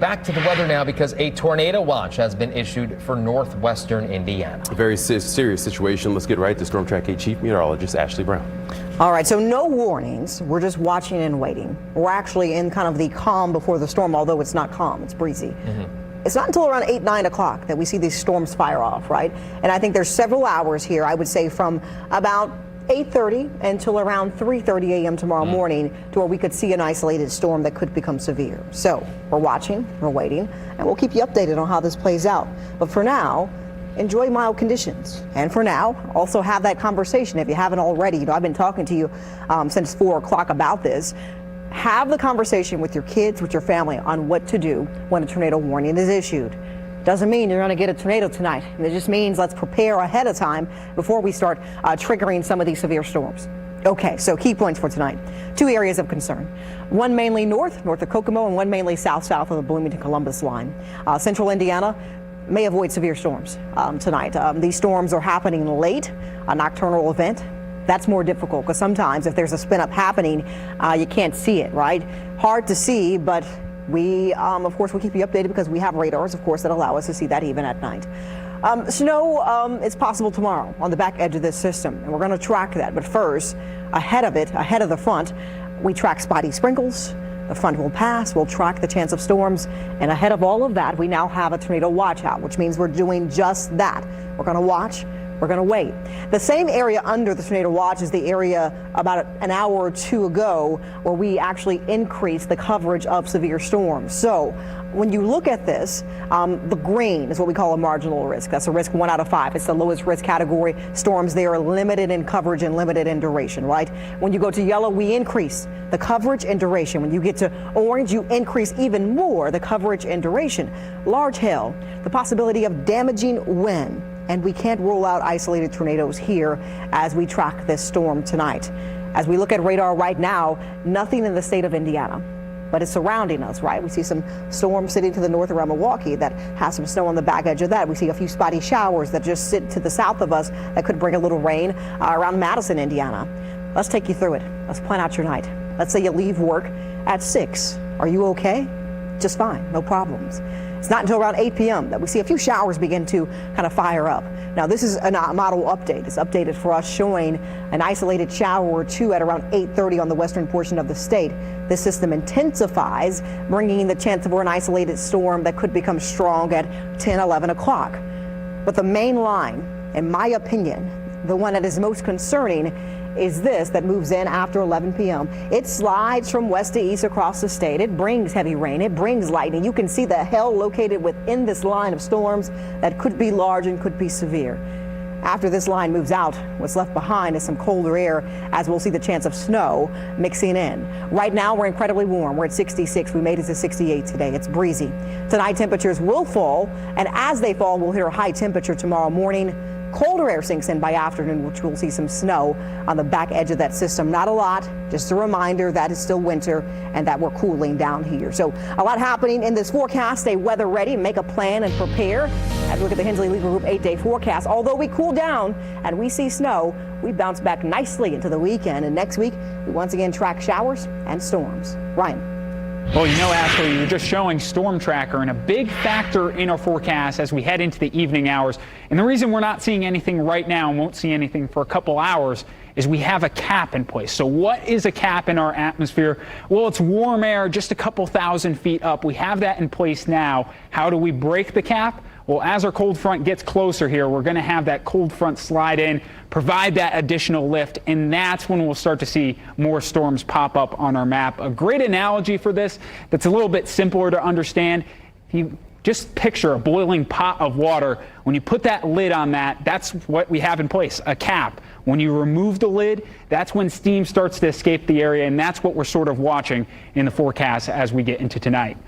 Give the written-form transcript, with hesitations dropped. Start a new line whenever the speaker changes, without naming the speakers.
back to the weather now because a tornado watch has been issued for northwestern Indiana.
A very serious situation. Let's get right to Storm Track 8 Chief Meteorologist Ashley Brown.
All right, so no warnings. We're just watching and waiting. We're actually in kind of the calm before the storm, although it's not calm, it's breezy. It's not until around 8, 9 o'clock that we see these storms fire off, right? And I think there's several hours here, I would say from about 8:30 until around 3:30 a.m. tomorrow morning to where we could see an isolated storm that could become severe. So we're watching, we're waiting, and we'll keep you updated on how this plays out. But for now, enjoy mild conditions. And for now, also have that conversation if you haven't already. You know, I've been talking to you since 4 o'clock about this. Have the conversation with your kids, with your family on what to do when a tornado warning is issued. Doesn't mean you're going to get a tornado tonight. It just means let's prepare ahead of time before we start triggering some of these severe storms. Okay, so key points for tonight. 2 areas of concern. One mainly north of Kokomo, and one mainly south of the Bloomington-Columbus line. Central Indiana may avoid severe storms tonight. These storms are happening late, a nocturnal event. That's more difficult because sometimes if there's a spin up happening, you can't see it, right? Hard to see, but we, of course, will keep you updated because we have radars, of course, that allow us to see that even at night. Snow is possible tomorrow on the back edge of this system, and we're going to track that. But first, ahead of the front, we track spotty sprinkles. The front will pass. We'll track the chance of storms. And ahead of all of that, we now have a tornado watch out, which means we're doing just that. We're going to watch. We're going to wait. The same area under the tornado watch is the area about an hour or two ago where we actually increased the coverage of severe storms. So when you look at this, the green is what we call a marginal risk. That's a risk 1 out of 5. It's the lowest risk category. Storms there are limited in coverage and limited in duration, right? When you go to yellow, we increase the coverage and duration. When you get to orange, you increase even more the coverage and duration. Large hail, the possibility of damaging wind. And we can't rule out isolated tornadoes here as we track this storm tonight. As we look at radar right now, nothing in the state of Indiana, but it's surrounding us, right? We see some storms sitting to the north around Milwaukee that has some snow on the back edge of that. We see a few spotty showers that just sit to the south of us that could bring a little rain around Madison, Indiana. Let's take you through it. Let's plan out your night. Let's say you leave work at 6. Are you okay? Just fine, no problems. It's not until around 8 p.m. that we see a few showers begin to kind of fire up. Now, this is a model update. It's updated for us showing an isolated shower or two at around 8:30 on the western portion of the state. This system intensifies, bringing the chance for an isolated storm that could become strong at 10, 11 o'clock. But the main line, in my opinion, the one that is most concerning, is this that moves in after 11 p.m. It slides from west to east across the state. It brings heavy rain. It brings lightning. You can see the hail located within this line of storms that could be large and could be severe. After this line moves out, what's left behind is some colder air, as we'll see the chance of snow mixing in. Right now, we're incredibly warm. We're at 66. We made it to 68 today. It's breezy. Tonight, temperatures will fall, and as they fall, we'll hit a high temperature tomorrow morning. Colder air sinks in by afternoon, which we'll see some snow on the back edge of that system. Not a lot, just a reminder that it's still winter and that we're cooling down here. So a lot happening in this forecast. Stay weather ready, make a plan and prepare. As we look at the Hensley Legal Group 8-day forecast, although we cool down and we see snow, we bounce back nicely into the weekend. And next week, we once again track showers and storms. Ryan.
Well, you know, Ashley, you're just showing Storm Tracker, and a big factor in our forecast as we head into the evening hours. And the reason we're not seeing anything right now and won't see anything for a couple hours is we have a cap in place. So what is a cap in our atmosphere? Well, it's warm air just a couple thousand feet up. We have that in place now. How do we break the cap? Well, as our cold front gets closer here, we're going to have that cold front slide in, provide that additional lift, and that's when we'll start to see more storms pop up on our map. A great analogy for this that's a little bit simpler to understand. If you just picture a boiling pot of water, when you put that lid on that, that's what we have in place, a cap. When you remove the lid, that's when steam starts to escape the area, and that's what we're sort of watching in the forecast as we get into tonight.